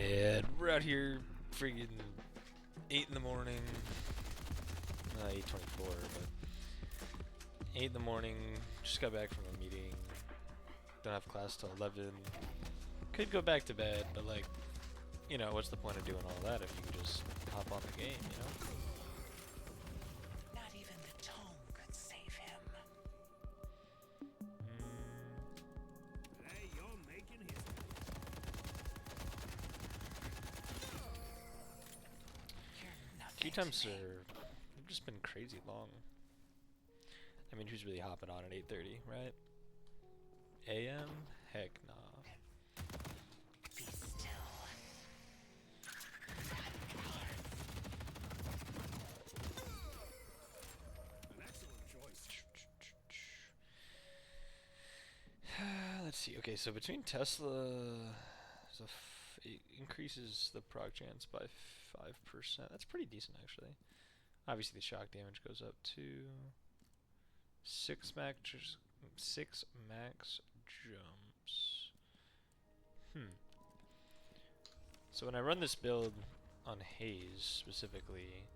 bad. We're out here freaking 8 in the morning. 8:24, but 8 in the morning. Just got back from a meeting. Don't have class till 11. Could go back to bed, but like, you know, what's the point of doing all that if you can just hop on the game, you know? Not even the tome could save him. Hey, you're making history. Queue times have just been crazy long. I mean, who's really hopping on at 8:30, right? AM? Heck nah. Be still. An excellent choice. Let's see. Okay, so between Tesla, it increases the proc chance by 5%. That's pretty decent, actually. Obviously, the shock damage goes up to 6 max jumps. So when I run this build on Haze specifically,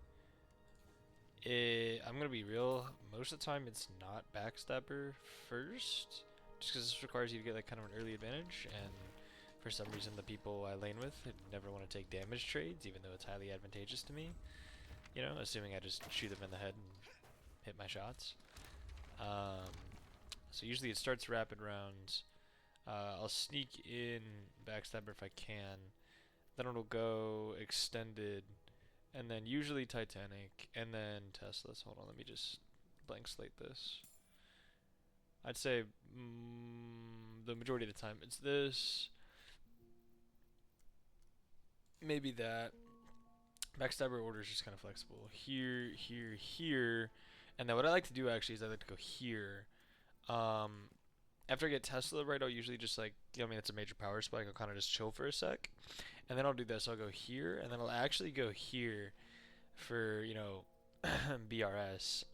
I'm gonna be real. Most of the time, it's not backstabber first, just because this requires you to get like kind of an early advantage, and for some reason, the people I lane with never want to take damage trades, even though it's highly advantageous to me. You know, assuming I just shoot them in the head and hit my shots. So usually it starts rapid rounds. I'll sneak in backstabber if I can. Then it'll go extended, and then usually Titanic, and then Teslas. Hold on, let me just blank slate this. I'd say the majority of the time it's this. Maybe that. Backstabber order is just kind of flexible. Here, here, here. And then what I like to do actually is I like to go here. After I get Tesla right, I'll usually just like, you know, I mean, it's a major power spike. I'll kind of just chill for a sec. And then I'll do this. I'll go here, and then I'll actually go here for, you know, BRS.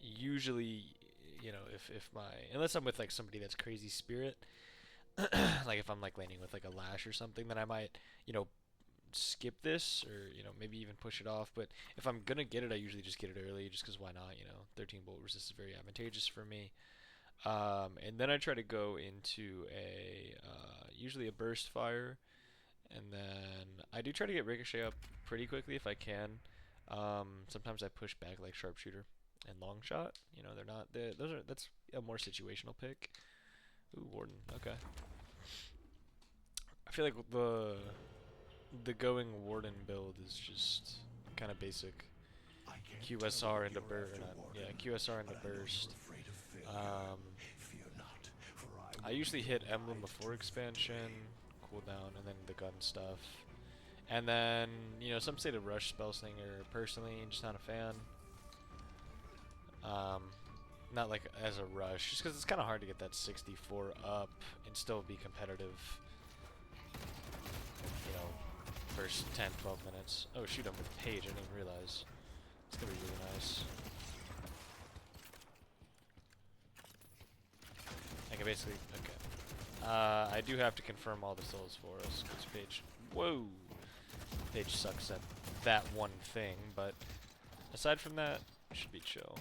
Usually, you know, if my, unless I'm with like somebody that's crazy spirit, like if I'm like laning with like a lash or something, then I might, you know, skip this, or you know, maybe even push it off. But if I'm gonna get it, I usually just get it early, just because why not? You know, 13 bolt resist is very advantageous for me. And then I try to go into a usually a burst fire, and then I do try to get ricochet up pretty quickly if I can. Sometimes I push back like sharpshooter and long shot. You know, they're not that's a more situational pick. Ooh, Warden. Okay. I feel like the going Warden build is just kind of basic. QSR into burst. Yeah, QSR into burst. I usually hit Emblem before expansion, cooldown, and then the gun stuff. And then, you know, some say to rush Spellslinger. Personally, just not a fan. Not like as a rush, just because it's kind of hard to get that 64 up and still be competitive. You know, first 10, 12 minutes. Oh shoot, I'm with Page, I didn't even realize. It's gonna be really nice. I can basically, okay. I do have to confirm all the souls for us, because Page, whoa! Page sucks at that one thing, but aside from that, it should be chill.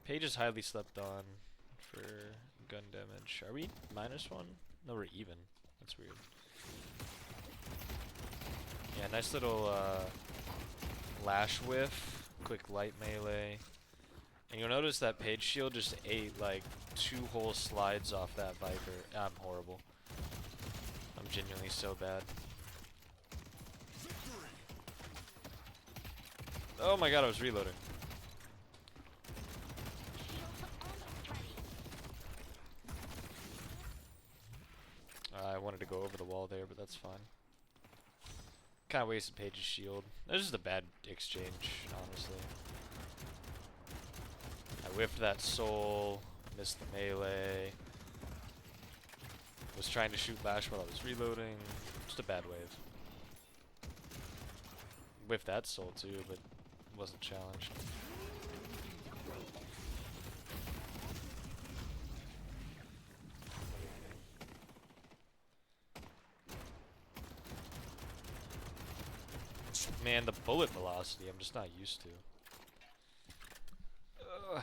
Page is highly slept on for gun damage. Are we -1? No, we're even. That's weird. Yeah, nice little lash whiff, quick light melee. And you'll notice that Page shield just ate like 2 whole slides off that Viper. I'm horrible. I'm genuinely so bad. Oh my god, I was reloading. I wanted to go over the wall there, but that's fine. Kind of wasted Page's shield. That was just a bad exchange, honestly. I whiffed that soul, missed the melee. Was trying to shoot Lash while I was reloading. Just a bad wave. Whiffed that soul too, but wasn't challenged. Man, the bullet velocity, I'm just not used to. Ugh.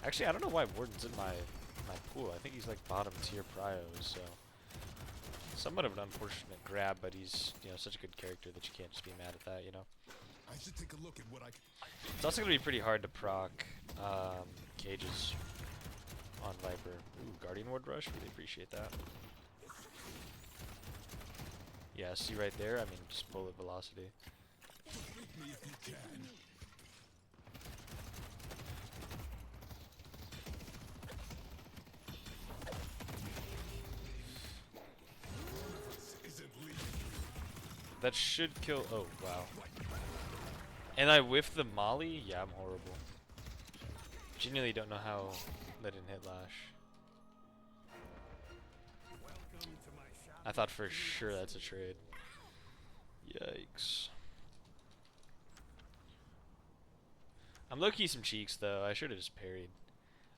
Actually, I don't know why Warden's in my pool. I think he's like bottom tier prio, so somewhat of an unfortunate grab, but he's, you know, such a good character that you can't just be mad at that, you know. I should take a look at what I can. It's also gonna be pretty hard to proc cages on Viper. Ooh, Guardian Ward Rush, really appreciate that. Yeah, see right there? I mean, just bullet velocity. Freak me if you can. Isn't leaving. That should kill. Oh, wow. And I whiffed the molly? Yeah, I'm horrible. Genuinely don't know how that didn't hit Lash. Welcome to my shop. I thought for sure that's a trade. Yikes. I'm low-key some cheeks though. I should have just parried.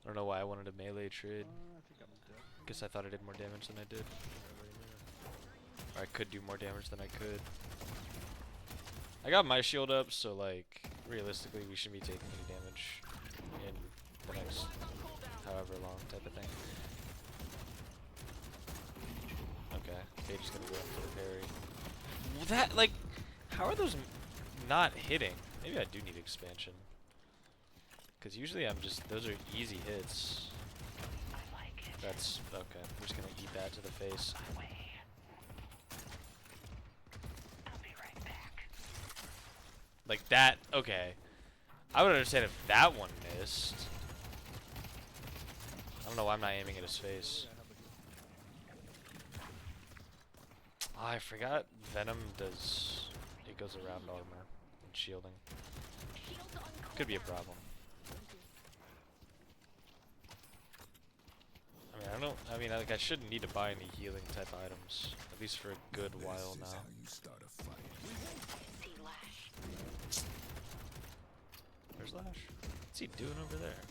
I don't know why I wanted a melee trade. I think I'm dead. Guess I thought I did more damage than I did. Or I could do more damage than I could. I got my shield up, so like realistically we shouldn't be taking any damage in the next however long type of thing. Okay, Paige is gonna go in for the parry. Well, that, like, how are those not hitting? Maybe I do need expansion. Because usually I'm just, those are easy hits. I like it. That's, okay, I'm just gonna eat that to the face. My way. I'll be right back. Like that, okay. I would understand if that one missed. I don't know why I'm not aiming at his face. Oh, I forgot Venom does, it goes around armor and shielding. Could be a problem. I mean, like, I shouldn't need to buy any healing type items, at least for a good while This is now. how you start a fight. See Lash. Where's Lash? What's he doing over there?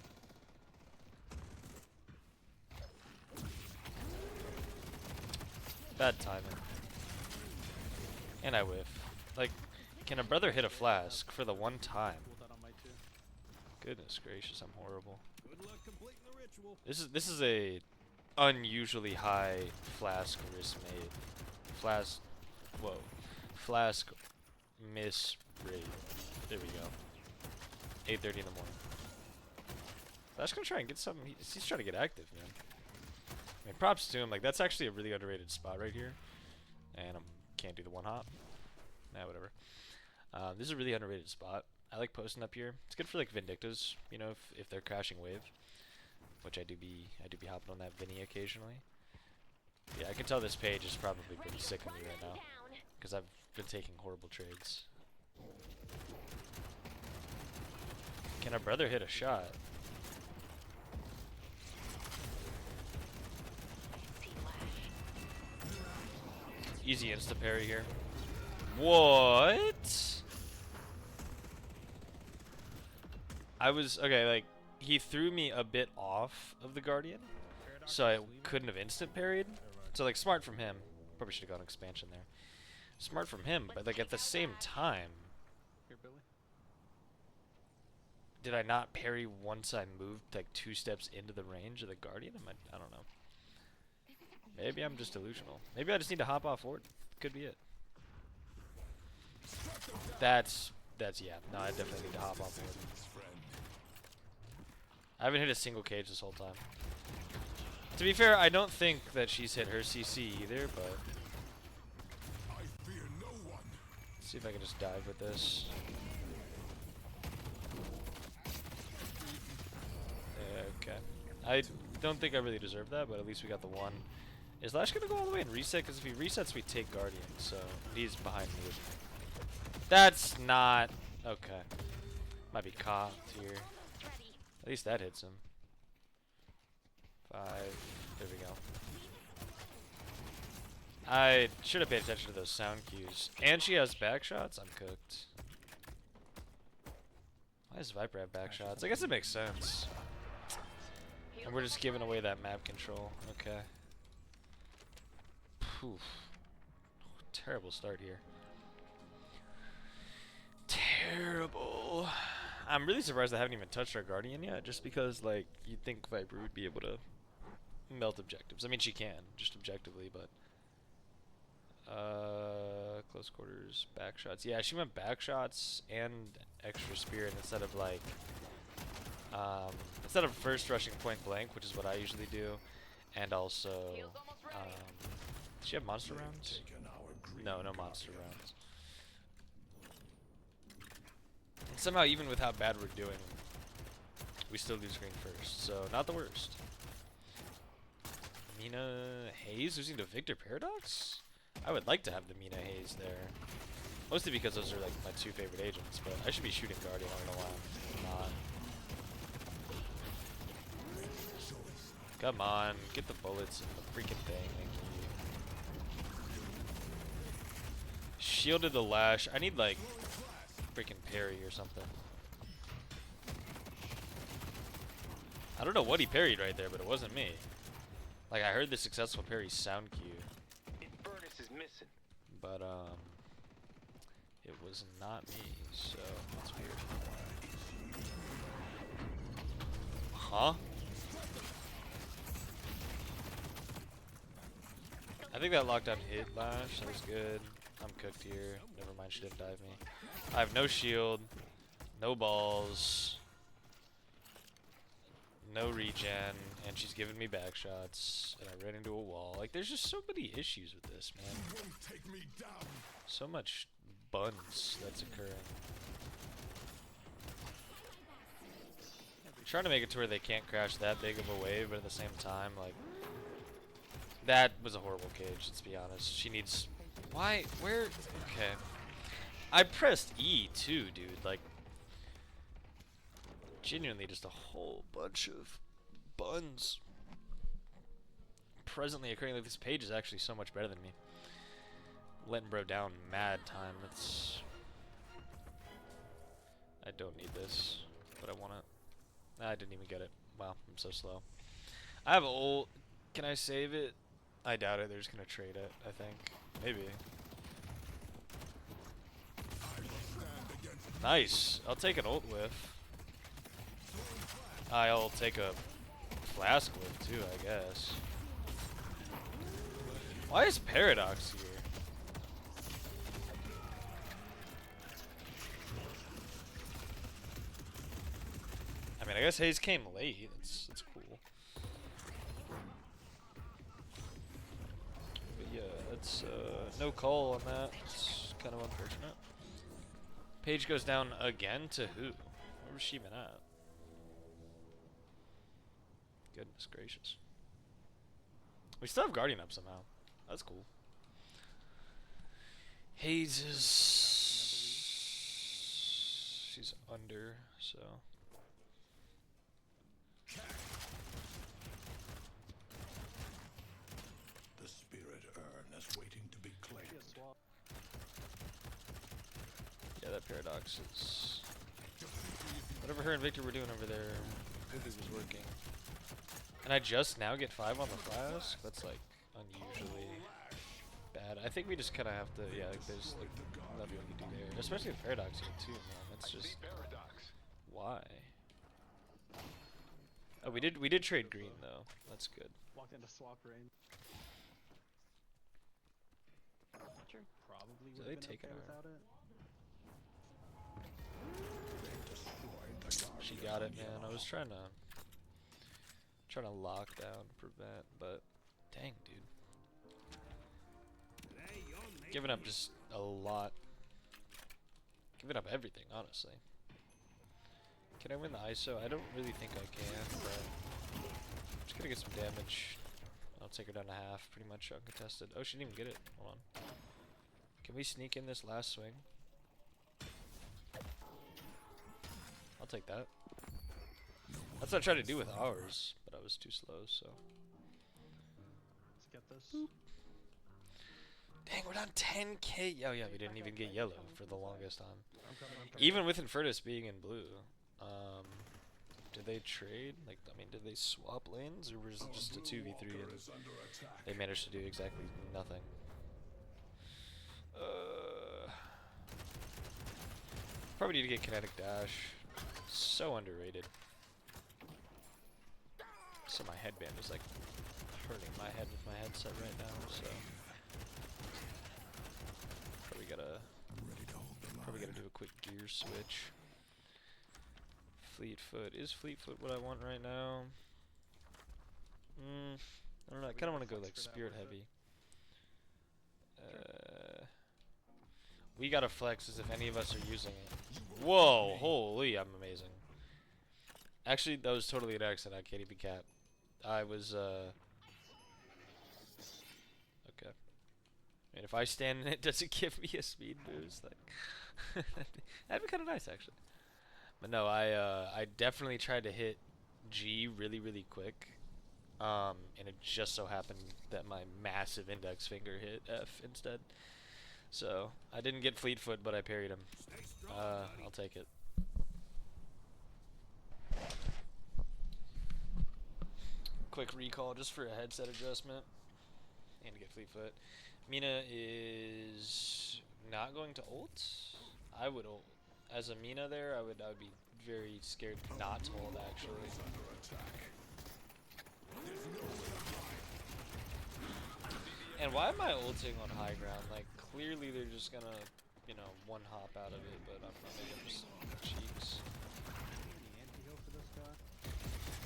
Bad timing. And I whiff. Like, can a brother hit a flask for the one time? Pulled that on my two. Goodness gracious, I'm horrible. Good luck completing the ritual. This is a unusually high flask risk made. Flask, whoa, flask miss rate. There we go. 8:30 in the morning. Flash gonna try and get something. He's trying to get active, man. I mean, props to him. Like, that's actually a really underrated spot right here. And I can't do the one hop. Nah, whatever. This is a really underrated spot. I like posting up here. It's good for like Vindictas, you know, if they're crashing wave, which I do be hopping on that Vinny occasionally. Yeah, I can tell this page is probably pretty sick of me right now because I've been taking horrible trades. Can a brother hit a shot? See Lash. Easy insta parry here. What? I was okay. Like, he threw me a bit off of the Guardian, so I couldn't have instant parried. So like, smart from him. Probably should have gone expansion there. Smart from him, but like at the same time, Here, Billy. did I not parry once I moved like 2 steps into the range of the Guardian? I don't know. Maybe I'm just delusional. Maybe I just need to hop off Warden. Could be it. That's yeah. No, I definitely need to hop off Warden. I haven't hit a single cage this whole time. To be fair, I don't think that she's hit her CC either, but I fear no one. let's see if I can just dive with this. Okay. I don't think I really deserve that, but at least we got the one. Is Lash gonna go all the way and reset? Because if he resets, we take Guardian, so he's behind me, isn't he? That's not... Okay. Might be caught here. At least that hits him. 5. There we go. I should have paid attention to those sound cues. And she has back shots? I'm cooked. Why does Viper have back shots? I guess it makes sense. And we're just giving away that map control. Okay. Poof. Terrible start here. terrible. I'm really surprised I haven't even touched our Guardian yet, just because, like, you'd think Viper would be able to melt objectives. I mean, she can, just objectively, but... close quarters, back shots. Yeah, she went back shots and extra spirit instead of, like... instead of first rushing point blank, which is what I usually do, and also... does she have monster rounds? No, no monster rounds. And somehow, even with how bad we're doing, we still lose green first, so not the worst. Mina Hayes losing to Victor Paradox? I would like to have the Mina Hayes there. Mostly because those are like my two favorite agents, but I should be shooting Guardian, I don't know why I'm not. Come on, get the bullets in the freaking thing, thank you. Shielded the lash. I need like freaking parry or something. I don't know what he parried right there, but it wasn't me. Like, I heard the successful parry sound cue. Infernus is missing. But, it was not me, so that's weird. Huh? I think that lockdown hit lash. That was good. I'm cooked here. Never mind, she didn't dive me. I have no shield, no balls, no regen, and she's giving me back shots, and I ran into a wall. Like, there's just so many issues with this, man. Take me down. So much buns that's occurring. I'm trying to make it to where they can't crash that big of a wave, but at the same time, like, that was a horrible cage, let's be honest. She needs... Why? Where? Okay. I pressed E too, dude. Like, genuinely just a whole bunch of buns presently occurring. Like, this page is actually so much better than me. Letting bro down mad time. That's... I don't need this, but I want it. I didn't even get it. Wow, I'm so slow. I have ult. Can I save it? I doubt it. They're just gonna trade it, I think. Maybe. Nice. I'll take an ult whiff. I'll take a flask whiff too, I guess. Why is Paradox here? I mean, I guess Hayes came late. That's cool. But yeah, that's no call on that. It's kind of unfortunate. Page goes down again to who? Where was she even at? Goodness gracious. We still have Guardian up somehow. That's cool. Hayes is... She's under, so... The spirit urn is waiting to be claimed. Yeah, that Paradox is... Whatever her and Victor were doing over there, Goofy was working. And I just now get 5 on the flask? That's like unusually bad. I think we just kind of have to, yeah, like, there's like nothing we can do there. Especially with Paradox here too, man. That's just... Why? Oh, we did trade green though. That's good. Walked into swap range. Sure, probably would they have been take okay it without it. She got it, man. I was trying to lock down, prevent, but dang, dude. Giving up just a lot. Giving up everything, honestly. Can I win the ISO? I don't really think I can, but I'm just gonna get some damage. I'll take her down to half, pretty much uncontested. Oh, she didn't even get it. Hold on. Can we sneak in this last swing? I'll take that. That's what I tried to do with ours, but I was too slow, so. Let's get this. Boop. Dang, we're down 10k. Oh yeah, we didn't even get yellow for the longest time. I'm coming. Even with Infernus being in blue. Did they trade? Like, I mean, did they swap lanes, or was it just a 2v3 and they managed to do exactly nothing? Probably need to get kinetic dash. So underrated. So my headband is like hurting my head with my headset right now, so probably gotta do a quick gear switch. Fleetfoot. Is Fleetfoot what I want right now? I don't know, I kinda wanna go like spirit heavy. We gotta flex as if any of us are using it. Whoa, holy, I'm amazing. Actually, that was totally an accident, I can't even cap. I was, okay. And if I stand in it, does it give me a speed boost? Like, that'd be kinda nice, actually. But no, I definitely tried to hit G really, really quick. And it just so happened that my massive index finger hit F instead. So, I didn't get Fleetfoot, but I parried him. I'll take it. Quick recall just for a headset adjustment. And to get Fleetfoot. Mina is not going to ult. I would ult. As a Mina there, I would be very scared not to ult actually. And why am I ulting on high ground? Like, clearly they're just gonna, you know, one hop out of it, but I'm not making just cheeks.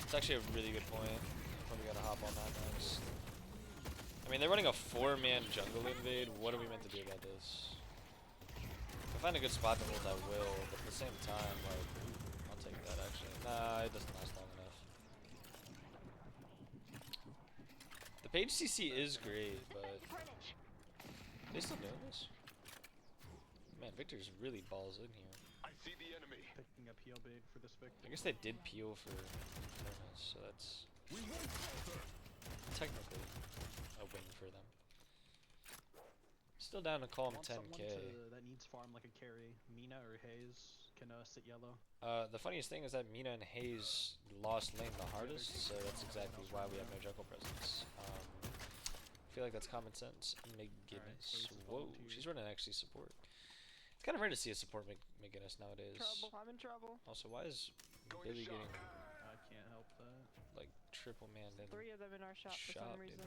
It's actually a really good point. Probably gotta hop on that next. I mean, they're running a 4-man jungle invade. What are we meant to do about this? If I find a good spot to ult, I will, but at the same time, like, I'll take that actually. Nah, it doesn't last long enough. The page CC is great, but they still doing this? Man, Victor's really balls in here. I see the enemy. Picking up heal bait for this Victor. I guess they did peel for Infernus, so that's technically a win for them. Still down to call him Want 10k. someone that needs farm like a carry. Mina or Hayes can sit yellow. The funniest thing is that Mina and Hayes lost lane the hardest, so that's exactly why we have no jungle presence. I feel like that's common sense. McGinnis. Whoa, she's running actually support. It's kind of rare to see a support McGinnis nowadays. I'm in trouble. Also, why is Billy getting I can't help that. like triple man in 3 of them in our shop for shop, some dude? reason.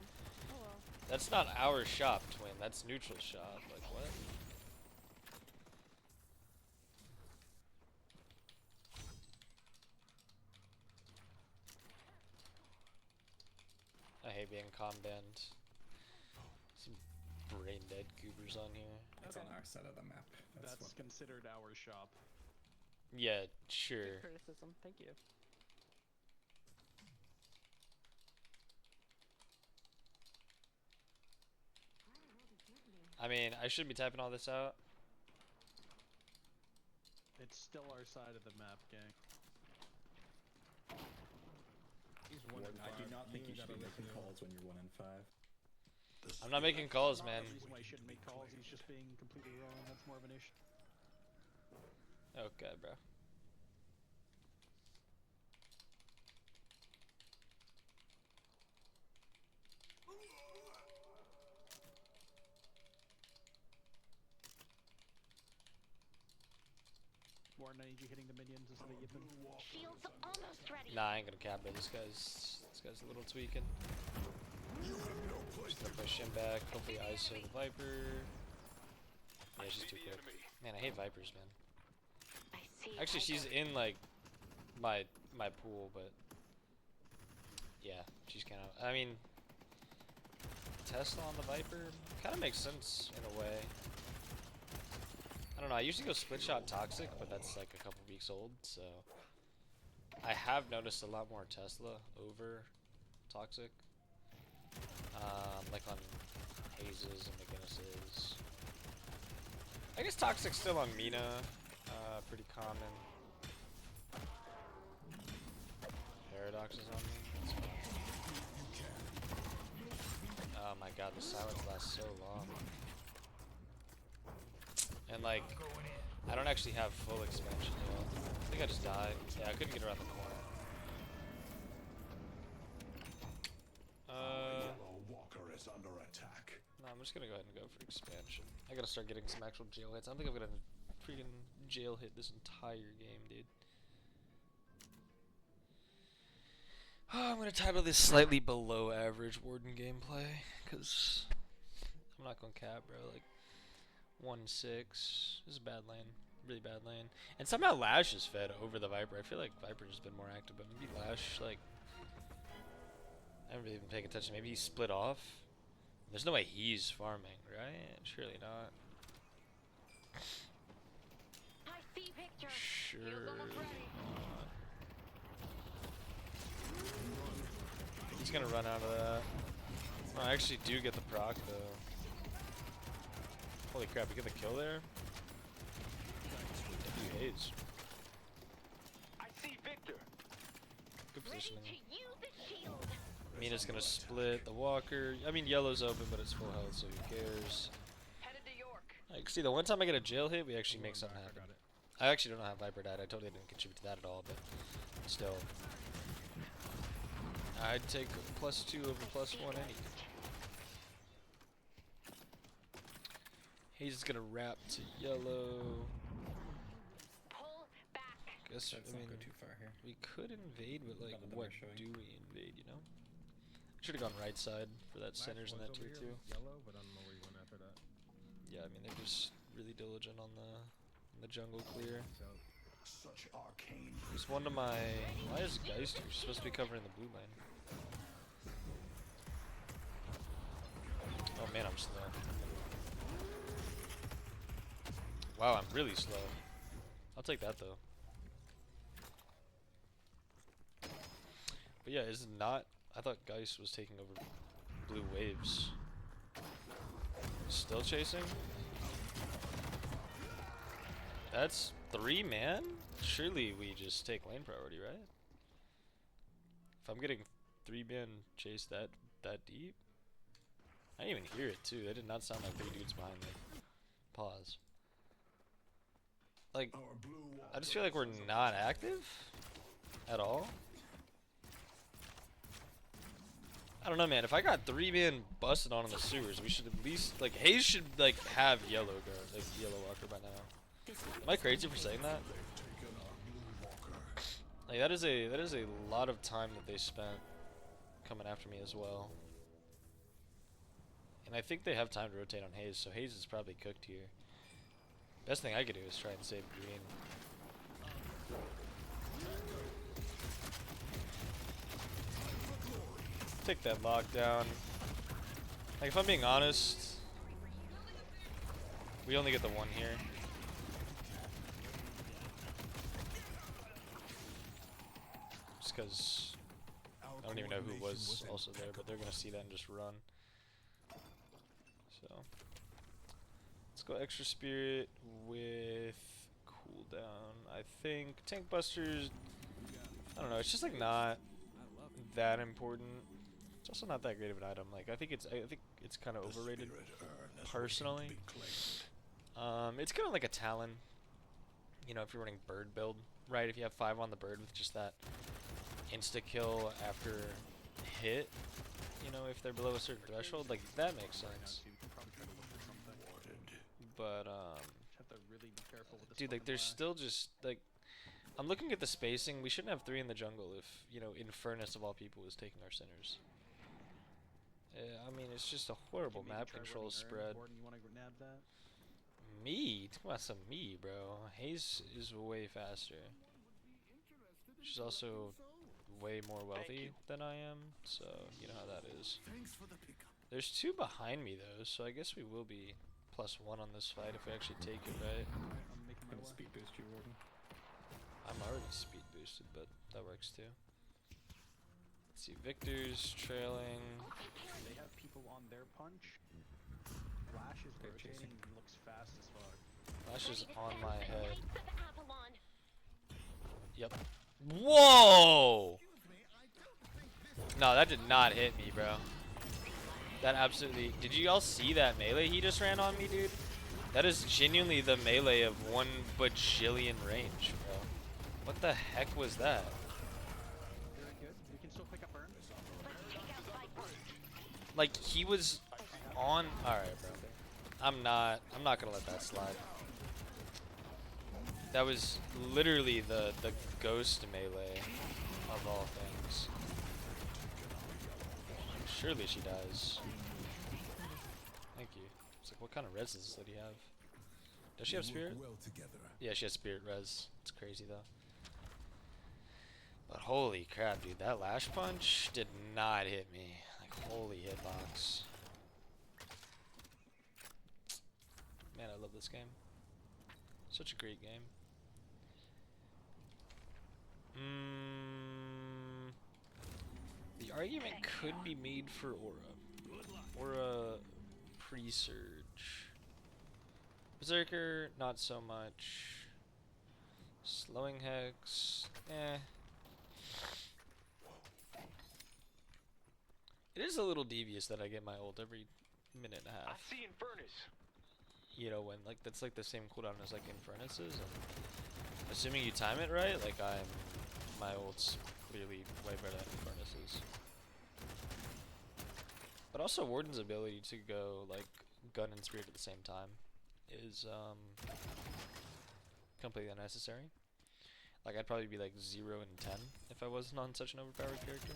Oh well. That's not our shop, twin. That's neutral shop. Like what? I hate being calm banned. Some brain dead goobers on here. That's on our side of the map. That's what considered our shop. Yeah, sure. Good criticism. Thank you. I mean, I shouldn't be typing all this out. It's still our side of the map, gang. Warden, I do not think you should be making calls when you're 1 in 5. I'm not making calls, man. The reason why he shouldn't make calls, he's just being completely wrong. That's more of an issue. Okay, bro. Warden, I need you hitting the minions as they get them. Shields almost ready. Nah, I ain't gonna cap it. This guy's a little tweaking. Just gonna push him back. Hopefully ISO the Viper. Yeah, she's too quick. Man, I hate Vipers, man. I see. Actually, she's in like my pool, but yeah, she's kind of. I mean, Tesla on the Viper kind of makes sense in a way. I don't know. I usually go split shot Toxic, but that's like a couple weeks old, so I have noticed a lot more Tesla over Toxic, like on Hazes and McGinnis's. I guess Toxic's still on Mina, pretty common. Paradox is on me. That's fine. Oh my god, the silence lasts so long. And like, I don't actually have full expansion yet. I think I just died. Yeah, I couldn't get around the corner. Yellow Walker is under attack. No, I'm just gonna go ahead and go for expansion. I gotta start getting some actual jail hits. I don't think I'm gonna freaking jail hit this entire game, dude. Oh, I'm gonna title this slightly below average Warden gameplay, cause I'm not gonna cap, bro. Like 1-6. This is a bad lane, really bad lane. And somehow Lash is fed over the Viper. I feel like Viper's has been more active, but maybe Lash, like, I haven't really been paying attention. Maybe he's split off. There's no way he's farming, right? Surely not. I see Victor. Sure. Not. He's gonna run out of that. Oh, I actually do get the proc though. Holy crap, we get the kill there? W hates. I see Victor. Good Ready positioning. to use the shield. Mina's gonna split the walker. I mean, yellow's open, but it's full health, so who cares? Headed to York. Like, see, the one time I get a jail hit, we actually make Hold on, something I happen. got it. I actually don't know how Viper died. I totally didn't contribute to that at all, but still. I'd take +2 over +1 any. He's gonna wrap to yellow. Pull back. Guess, Let's I not mean, go too far here. we could invade, but like, Not that what we're showing. do we invade, you know? Should have gone right side for that centers in that tier 2. Yellow, but I don't know where you went after that. Yeah, I mean, they're just really diligent on the jungle clear. Such arcane. There's one to my... Why is Geist here? She's supposed to be covering the blue lane. Oh man, I'm slow. Wow, I'm really slow. I'll take that though. But yeah, is it not... I thought Geist was taking over blue waves. Still chasing? That's 3 man? Surely we just take lane priority, right? If I'm getting 3 man chase that deep? I didn't even hear it too. That did not sound like 3 dudes behind me. Pause. Like, Our blue I just feel like we're not active at all. I don't know, man. If I got 3 man busted on in the sewers, we should at least, like, Hayes should like have yellow guard, like yellow walker by now. Am I crazy for saying that? Like that is a lot of time that they spent coming after me as well. And I think they have time to rotate on Hayes, so Hayes is probably cooked here. Best thing I could do is try and save green. Take that lockdown. Like, if I'm being honest, we only get the 1 here. Just because I don't even know who was also there, but they're gonna see that and just run. So let's go extra spirit with cooldown. I think tank busters. I don't know. It's just like not that important. It's also not that great of an item. Like I think it's kind of overrated personally. It's kind of like a Talon. You know, if you're running bird build, right? If you have 5 on the bird with just that insta kill after hit, you know, if they're below a certain threshold, like that makes sense. But Have to really be careful with this. dude, like there's still just like I'm looking at the spacing. We shouldn't have 3 in the jungle if, you know, Infernus of all people is taking our centers. I mean, it's just a horrible map control spread. Warden, you want to nab that? Me? Talk about some me, bro. Hayes is way faster. She's also way more wealthy than I am, so you know how that is. There's 2 behind me though, so I guess we will be +1 on this fight if we actually take it, right? I'm making my Gonna way. speed boost you, Warden. I'm already speed boosted, but that works too. Let's see, Victor's trailing. They have people on their punch. Flash is They're rotating chasing. and looks fast as fuck. Flash is Ready to on send my the head. Knights of Avalon. Yep. Whoa! No, that did not hit me, bro. That absolutely... Did you all see that melee he just ran on me, dude? That is genuinely the melee of 1 bajillion range, bro. What the heck was that? Very good. We can still pick up burn. Let's take out Viper. Like, he was on... Alright, bro. I'm not gonna let that slide. That was literally the ghost melee of all things. Surely she dies. Thank you. It's like, what kind of res does this lady have? Does she have spirit? Well together. Yeah, she has spirit res. It's crazy though. But holy crap, dude, that lash punch did not hit me. Like, holy hitbox. Man, I love this game. Such a great game. The argument could be made for Aura. Aura pre-surge. Berserker, not so much. Slowing Hex, eh. It is a little devious that I get my ult every minute and a I half. see Infernus. You know, when like that's like the same cooldown as like Infernus is, and assuming you time it right, like my ult's clearly way better than Infernus's. But also Warden's ability to go like gun and spirit at the same time is completely unnecessary. Like I'd probably be like 0 and 10 if I wasn't on such an overpowered character.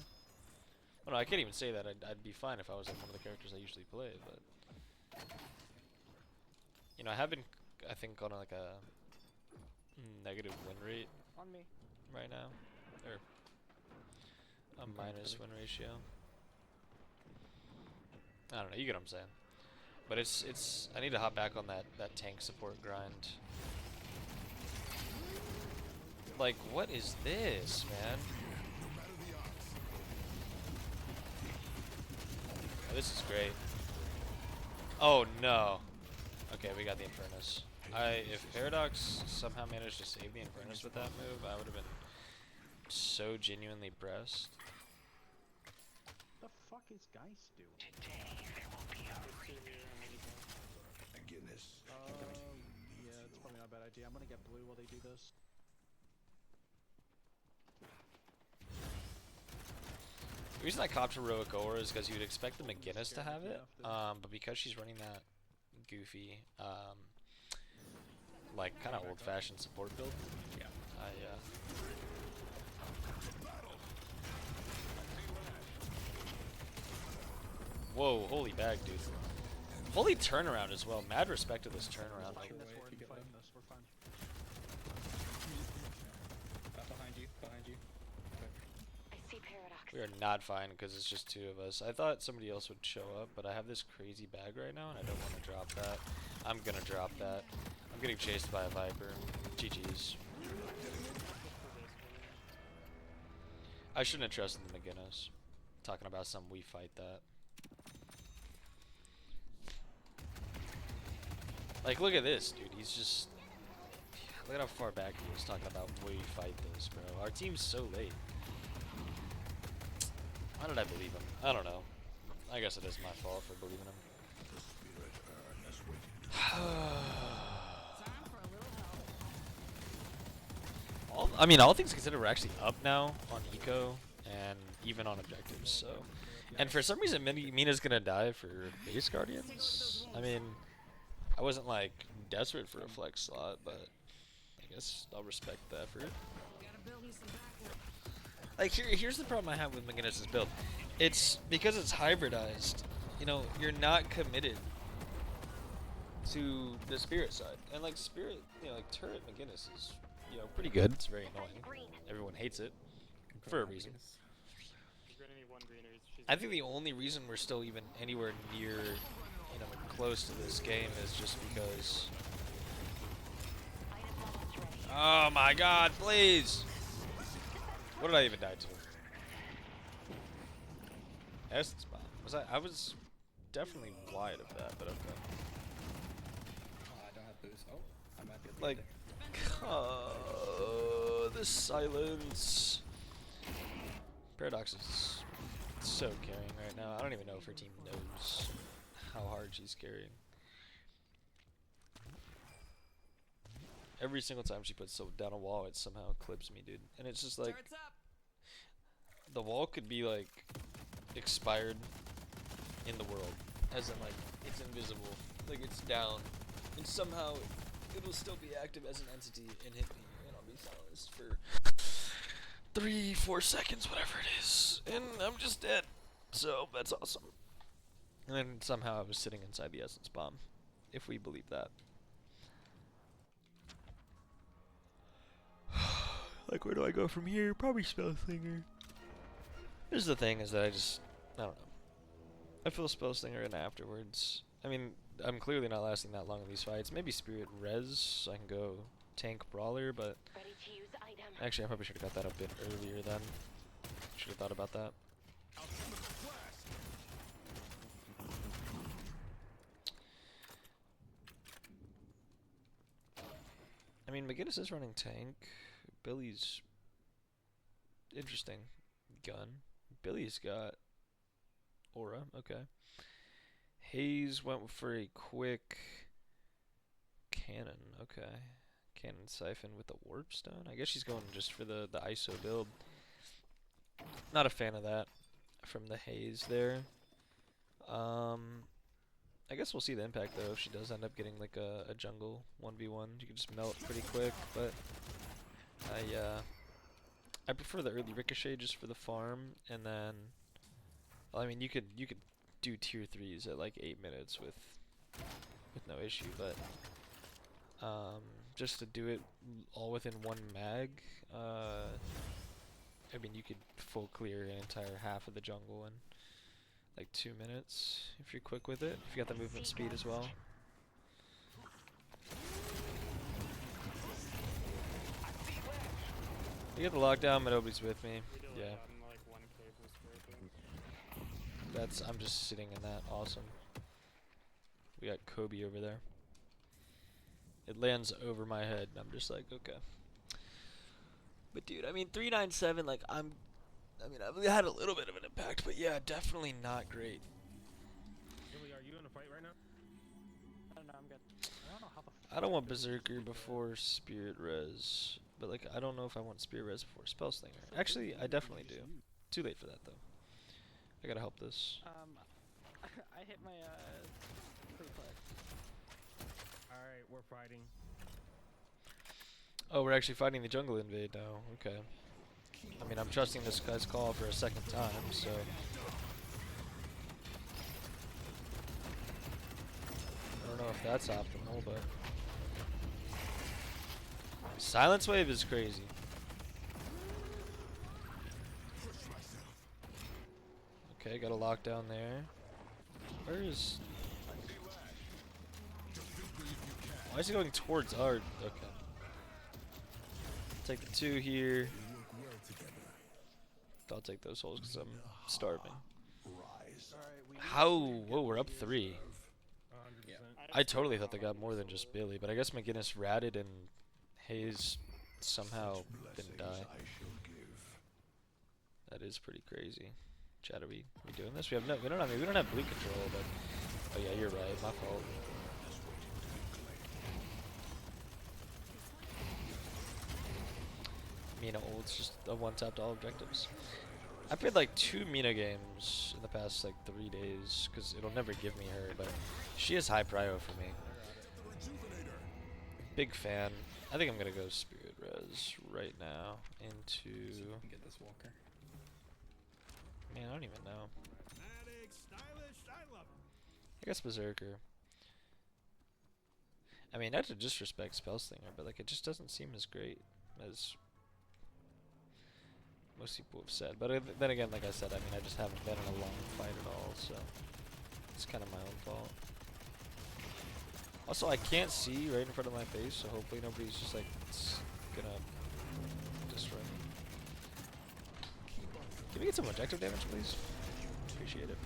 Well, no, I can't even say that. I'd be fine if I was on one of the characters I usually play, but you know, I have been, I think, on like a negative win rate On me. right now, or a minus win ratio. I don't know. You get what I'm saying. But it's. I need to hop back on that tank support grind. Like, what is this, man? Oh, this is great. Oh no. Okay, we got the Infernus. If Paradox somehow managed to save the Infernus with that move, I would have been so genuinely pressed. The fuck is Geist doing? Today there will be a Guinness. Yeah, it's probably not a bad idea. I'm gonna get blue while they do this. The reason I copped Heroic Aura is because you'd expect the McGinnis to have it, but because she's running that goofy, like kind of old-fashioned support build, Yeah. Whoa, holy bag, dude. Holy turnaround as well. Mad respect to this turnaround. Like, Fighting this, away if Warden, you get fighting low. this, we're fine. Behind you, behind you. I see Paradox. we are not fine because it's just two of us. I thought somebody else would show up, but I have this crazy bag right now, and I don't want to drop that. I'm gonna drop that. I'm getting chased by a Viper. GG's. I shouldn't have trusted the McGinnis. Talking about some we fight that. Like, look at this, dude. He's just... Look at how far back he is talking about we fight this, bro. Our team's so late. Why did I believe him? I don't know. I guess it is my fault for believing him. Spirit urn is waiting to I mean, all things considered, we're actually up now on eco and even on objectives. So, and for some reason, Mina's gonna die for base guardians. I mean, I wasn't like desperate for a flex slot, but I guess I'll respect the effort. Like here's the problem I have with McGinnis' build. It's because it's hybridized. You know, you're not committed to the spirit side, and like spirit, you know, like turret McGinnis is, you know, pretty good. It's very annoying. Everyone hates it for a reason. I think the only reason we're still even anywhere near, you know, close to this game is just because. Oh my God! Please. What did I even die to? Essence bomb. I was definitely wide of that, but okay. Oh, I don't have boost. Oh, I might be able to Like, the silence. Paradox is so carrying right now. I don't even know if her team knows how hard she's carrying. Every single time she puts down a wall, it somehow clips me, dude. And it's just like, the wall could be like expired in the world, as in like it's invisible, like it's down, and somehow it'll still be active as an entity and hit me, and I'll be silenced for 3-4 seconds, whatever it is, and I'm just dead. So that's awesome. And then somehow I was sitting inside the essence bomb, if we believe that. Like, where do I go from here? Probably Spell Slinger. Here's the thing, is that I don't know. I feel Spell Slinger in afterwards. I mean, I'm clearly not lasting that long in these fights. Maybe Spirit Res, so I can go tank Brawler, but Ready to use item. actually I probably should have got that a bit earlier then. Should have thought about that. I mean, McGinnis is running tank. Billy's interesting gun. Billy's got aura. Okay. Hayes went for a quick cannon. Okay. Cannon siphon with the warp stone. I guess she's going just for the ISO build. Not a fan of that from the Hayes there. I guess we'll see the impact though if she does end up getting like a jungle 1v1. You can just melt pretty quick, but I prefer the early ricochet just for the farm, and then well, I mean you could do tier 3s at like 8 minutes with no issue, but just to do it all within one mag, I mean you could full clear an entire half of the jungle in like 2 minutes if you're quick with it, if you got the movement speed as well. You get the lockdown, but nobody's with me. Yeah. I'm just sitting in that. Awesome. We got Kobe over there. It lands over my head, and I'm just like, okay. But dude, I mean, 397, like, I've had a little bit of an impact, but yeah, definitely not great. Billy, are you in a fight right now? I don't know, I'm good. I don't know how the I don't want Berserker before Spirit Res, but like, I don't know if I want Spirit Res before Spell Slinger. Actually, I definitely do. Too late for that, though. I gotta help this. I hit my, pretty quick. Alright, we're fighting. Oh, we're actually fighting the jungle invade now. Okay. I mean, I'm trusting this guy's call for a second time, so. I don't know if that's optimal, but. Silence Wave is crazy. Okay, got a lockdown there. Where is. Why is he going towards our. Okay. Take the 2 here. I'll take those holes because I'm starving. How? Whoa, we're up 3. 100%. I totally thought they got more than just Billy, but I guess McGinnis ratted and Hayes somehow didn't die. That is pretty crazy. Chad, are we doing this? We don't have blue control, but oh yeah, you're right. My fault. Mina ult's just a one-tap to all objectives. I played like 2 Mina games in the past like 3 days because it'll never give me her, but she is high prio for me. Big fan. I think I'm gonna go Spirit Res right now into. Get this walker. Man, I don't even know. I guess Berserker. I mean, not to disrespect Spellslinger, but like it just doesn't seem as great as most people have said. But then again, like I said, I mean, I just haven't been in a long fight at all, so it's kind of my own fault. Also, I can't see right in front of my face, so hopefully nobody's just like gonna destroy me. Can we get some objective damage, please? Appreciate it.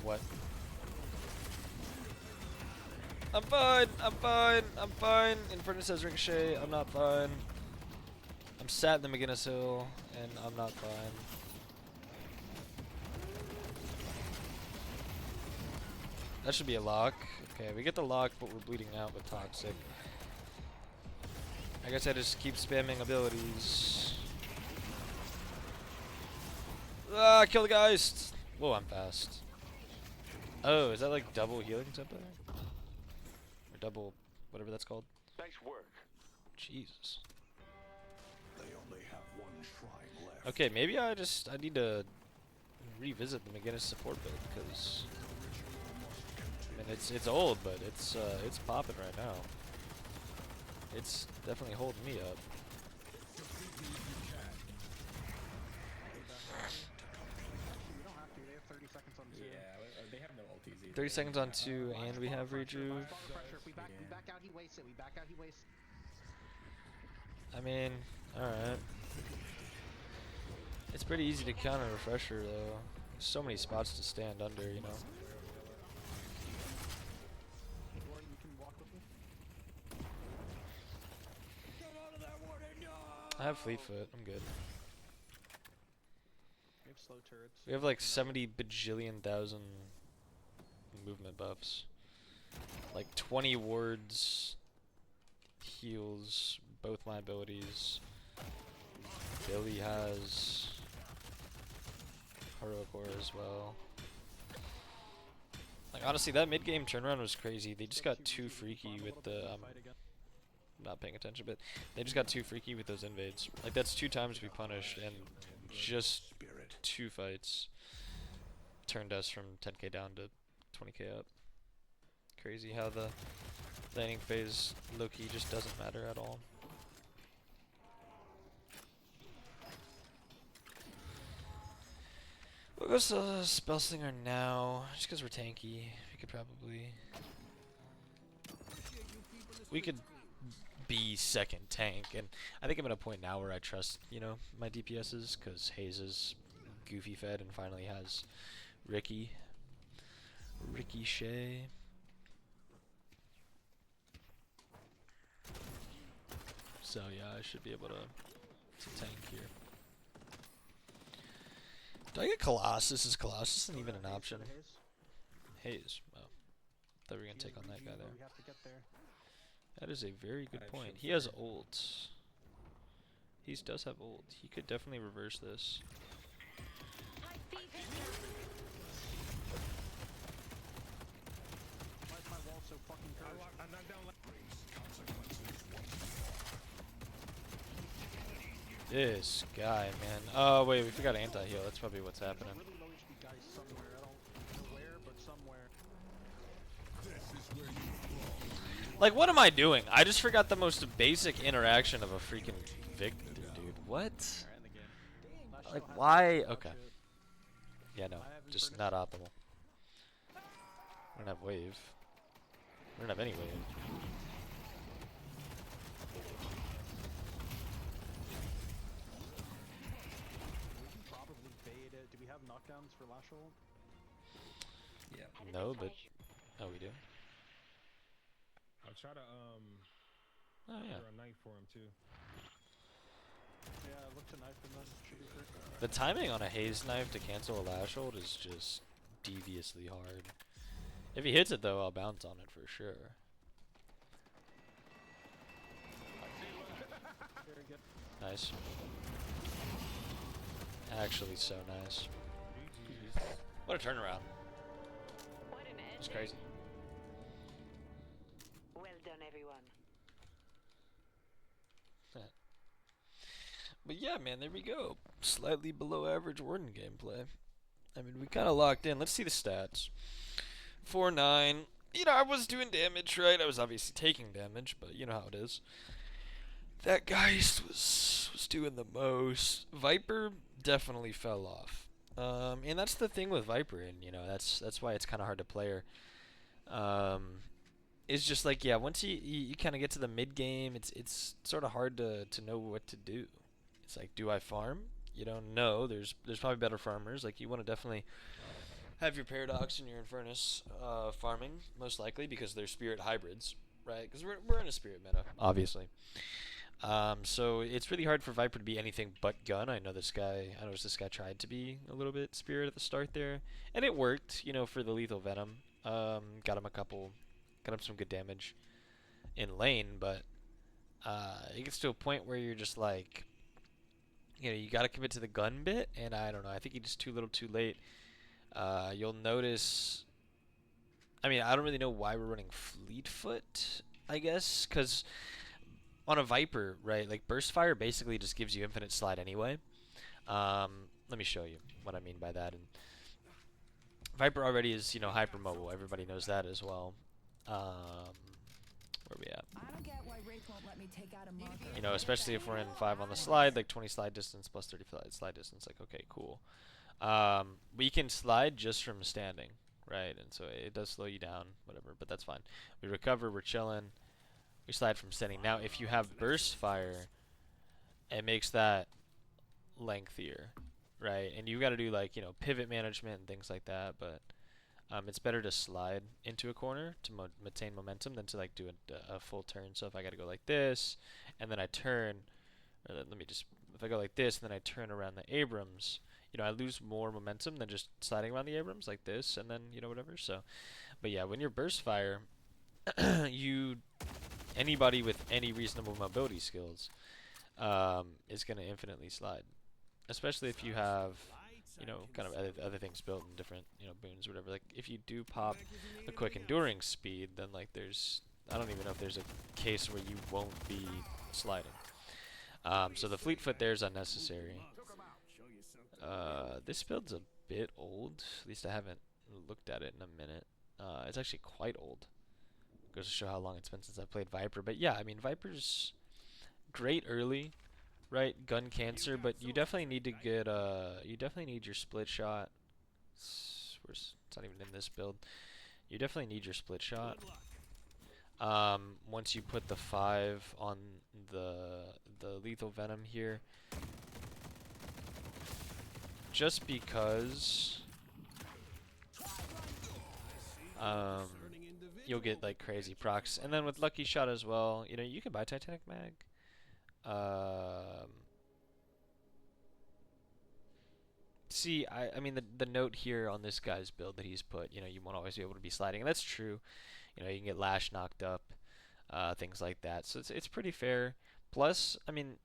What? I'm fine, I'm fine, I'm fine. Inferno says Ricochet, I'm not fine. I'm sat in the McGinnis Hill, and I'm not fine. That should be a lock. Okay, we get the lock, but we're bleeding out with Toxic. I guess I just keep spamming abilities. Ah, kill the Geist! Whoa, I'm fast. Oh, is that like double healing something? Or double, whatever that's called? Nice work. Jesus. They only have one shrine left. Okay, maybe I need to revisit them again as support build, because I mean it's old, but it's popping right now. It's definitely holding me up. We don't have to. They have 30 seconds on 2. Yeah, they have no ultis either. 30 seconds on 2, and we have rejuve. Pressure. If we back out, he wastes it. We back out, he wastes. I mean, alright. It's pretty easy to counter refresher though. There's so many spots to stand under, you know. Warden, you can walk with me. I have fleet foot, I'm good. We have slow turrets. We have like 70 bajillion thousand movement buffs. Like 20 wards, heals, both my abilities. Billy has heroic aura as well. Like honestly, that mid game turnaround was crazy. They just got too freaky with the not paying attention, but they just got too freaky with those invades. Like that's 2 times we punished, and just 2 fights turned us from 10k down to 20k up. Crazy how the laning phase low-key just doesn't matter at all. We'll go Spellslinger now, just because we're tanky. We could probably... We could be second tank, and I think I'm at a point now where I trust, you know, my DPSs, because Hayes is goofy fed and finally has Ricky Shea. So yeah, I should be able to tank here. Do I get Colossus? Is Colossus even an option? Hayes. Oh. Thought we were gonna take on that guy there. We have to get there. That is a very good point. He has ult. He does have ult. He could definitely reverse this. Why is my wall so fucking cursed? This guy, man. Oh wait, we forgot anti-heal. That's probably what's happening. Really low HP guys somewhere. I don't know where, but somewhere. Like, what am I doing? I just forgot the most basic interaction of a freaking Victor, dude. What? Alright, in the game. Last Like, shot, why? last Okay. shot. Yeah, no. I have Just Infernus. not optimal. We don't have wave. We don't have any wave. We can probably bait it. Do we have knockdowns for Lash ult? Yeah. No, but... Oh, we do? I'll try to Oh, yeah. order a knife for him too. Yeah, look to knife and then should be great. The timing on a haze knife to cancel a lash hold is just deviously hard. If he hits it though, I'll bounce on it for sure. Very good. Nice. Actually so nice. What a turnaround. What an end. It's crazy. Well done, everyone. But yeah, man, there we go. Slightly below average Warden gameplay. I mean, we kind of locked in. Let's see the stats. 4-9. You know, I was doing damage, right? I was obviously taking damage, but you know how it is. That Geist was doing the most. Viper definitely fell off. And that's the thing with Viper, and you know, that's why it's kind of hard to play her. It's just like, yeah, once you kind of get to the mid game, it's sort of hard to know what to do. It's like, do I farm? You don't know. There's probably better farmers. Like, you want to definitely have your Paradox and your Infernus farming, most likely, because they're spirit hybrids, right? Because we're in a spirit meta, obviously. So it's really hard for Viper to be anything but gun. I noticed this guy tried to be a little bit spirit at the start there, and it worked, you know, for the lethal venom. Got him some good damage in lane, but it gets to a point where you're just like, you got to commit to the gun bit, and I don't know. I think you're just too little, too late. You'll notice. I mean, I don't really know why we're running Fleetfoot. I guess because on a Viper, right? Like burst fire basically just gives you infinite slide anyway. Let me show you what I mean by that. And Viper already is, hyper mobile. Everybody knows that as well. Where we at? I don't get why Wraith won't let me take out a marker. Especially if we're in 5 on the slide, like 20 slide distance plus 30 slide distance. Like, okay, cool. We can slide just from standing, right? And so it does slow you down, whatever, but that's fine. We recover, we're chilling. We slide from standing. Now, if you have burst fire, it makes that lengthier, right? And you got to do like, pivot management and things like that, but it's better to slide into a corner to maintain momentum than to like do a full turn. So if I got to go like this and then I turn, or if I go like this and then I turn around the Abrams, I lose more momentum than just sliding around the Abrams like this and then, whatever. So, but yeah, when you're burst fire, anybody with any reasonable mobility skills is going to infinitely slide, especially if you have kind of other things built in different boons or whatever. Like if you do pop a quick enduring speed, then like I don't even know if there's a case where you won't be sliding. So the Fleetfoot there is unnecessary. This build's a bit old. At least I haven't looked at it in a minute. It's actually quite old. Goes to show how long it's been since I played Viper. But yeah, I mean Viper's great early, right? Gun cancer, but you definitely need to get you definitely need your split shot. It's not even in this build. You definitely need your split shot. Once you put the 5 on the lethal venom here, just because you'll get like crazy procs, and then with lucky shot as well. You can buy Titanic mag. See, I mean the note here on this guy's build that he's put, you won't always be able to be sliding, and that's true. You can get lash knocked up, things like that. So it's pretty fair. Plus, I mean,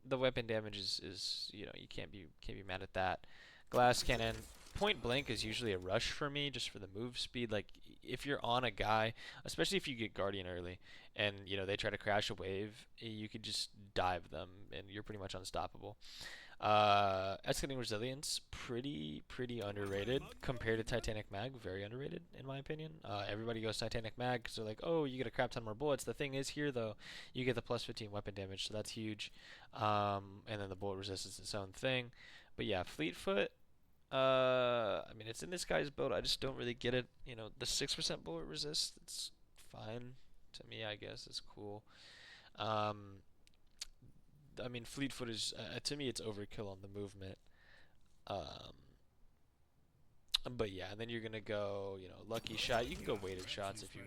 the weapon damage is you can't be mad at that. Glass cannon, point blank is usually a rush for me, just for the move speed. Like if you're on a guy, especially if you get Guardian early, and they try to crash a wave, you could just dive them, and you're pretty much unstoppable. Escalating Resilience, pretty underrated compared to Titanic Mag. Very underrated in my opinion. Everybody goes Titanic Mag because they're like, oh, you get a crap ton more bullets. The thing is here though, you get the plus 15 weapon damage, so that's huge. And then the bullet resistance is its own thing. But yeah, Fleetfoot. I mean, it's in this guy's build. I just don't really get it. The 6% bullet resist, it's fine to me. I guess it's cool. I mean, Fleetfoot is to me it's overkill on the movement. But yeah, and then you're gonna go, lucky shot. You can go weighted shots if you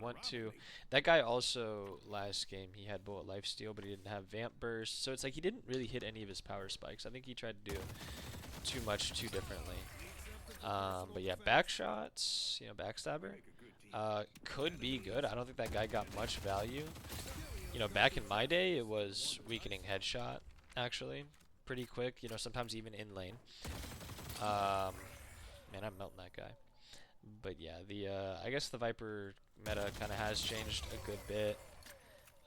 want to. That guy also last game he had bullet lifesteal, but he didn't have vamp burst. So it's like he didn't really hit any of his power spikes. I think he tried to do too much too differently. But yeah, back shots, backstabber, could be good. I don't think that guy got much value. Back in my day, it was weakening headshot, actually. Pretty quick, sometimes even in lane. Man, I'm melting that guy. But yeah, I guess the Viper meta kind of has changed a good bit.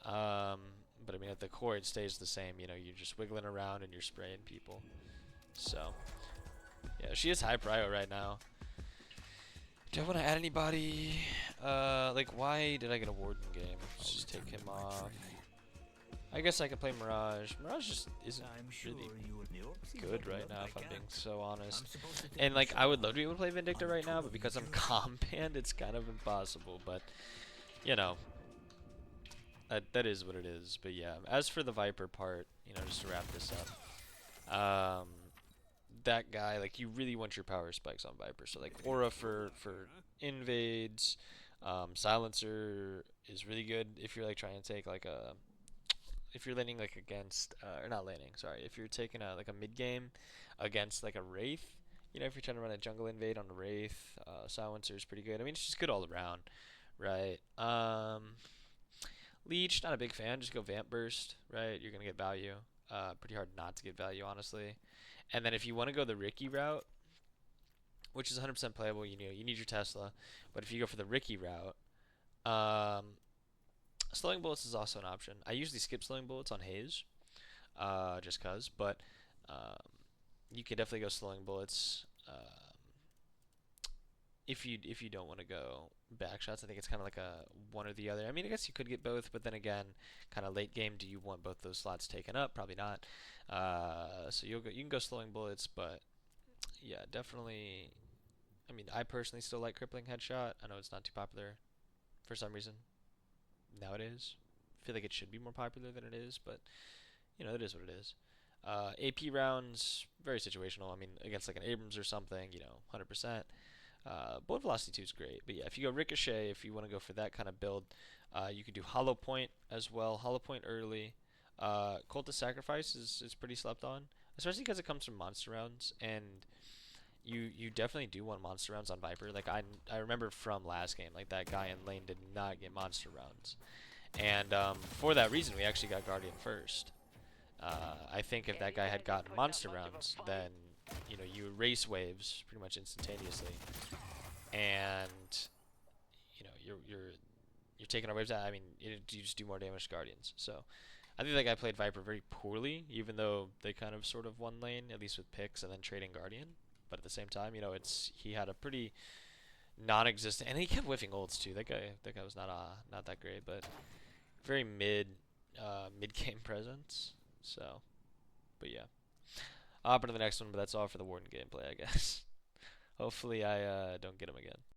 But I mean, at the core, it stays the same. You're just wiggling around and you're spraying people. So, yeah, she is high prio right now. Do I want to add anybody? Like, why did I get a Warden game? I'll just take him off. I guess I could play Mirage. Mirage just isn't really good right now, if I'm being so honest. And, like, I would love to be able to play Vindicta right now, but because I'm comp banned, it's kind of impossible. But, that is what it is. But, yeah, as for the Viper part, just to wrap this up. That guy, like, you really want your power spikes on Viper. So, like, Aura for invades. Silencer is really good if you're, like, trying to take, like, if you're laning, like, against, or not laning, sorry. If you're taking, like, a mid-game against, like, a Wraith. If you're trying to run a jungle invade on a Wraith, Silencer is pretty good. I mean, it's just good all around, right? Leech, not a big fan. Just go Vamp Burst, right? You're gonna get value. Pretty hard not to get value, honestly. And then if you want to go the Ricky route, which is 100% playable, you know, you need your Tesla. But if you go for the Ricky route, slowing bullets is also an option. I usually skip slowing bullets on Haze, just cause. But you could definitely go slowing bullets. If you don't want to go back shots, I think it's kind of like a one or the other. I mean, I guess you could get both, but then again, kind of late game, do you want both those slots taken up? Probably not. So you can go slowing bullets, but yeah, definitely. I mean, I personally still like crippling headshot. I know it's not too popular for some reason nowadays. I feel like it should be more popular than it is, but you know, it is what it is. AP rounds, very situational. I mean, against like an Abrams or something, you know, 100%. Bullet velocity 2 is great, but yeah, if you go ricochet, if you want to go for that kind of build, you could do hollow point as well. Hollow point early. Cult of Sacrifice is pretty slept on, especially because it comes from monster rounds, and you definitely do want monster rounds on Viper. Like I remember from last game, like that guy in lane did not get monster rounds, and for that reason, we actually got Guardian first. I think if that guy had gotten monster rounds, then you know you erase waves pretty much instantaneously, and you know you're taking our waves out. I mean, you just do more damage to Guardians. So I think that guy played Viper very poorly, even though they kind of sort of won lane, at least with picks and then trading Guardian. But at the same time, you know, he had a pretty non-existent, and he kept whiffing ults too. That guy was not that great, but very mid game presence. So, but yeah. I'll hop into the next one, but that's all for the Warden gameplay, I guess. Hopefully I don't get him again.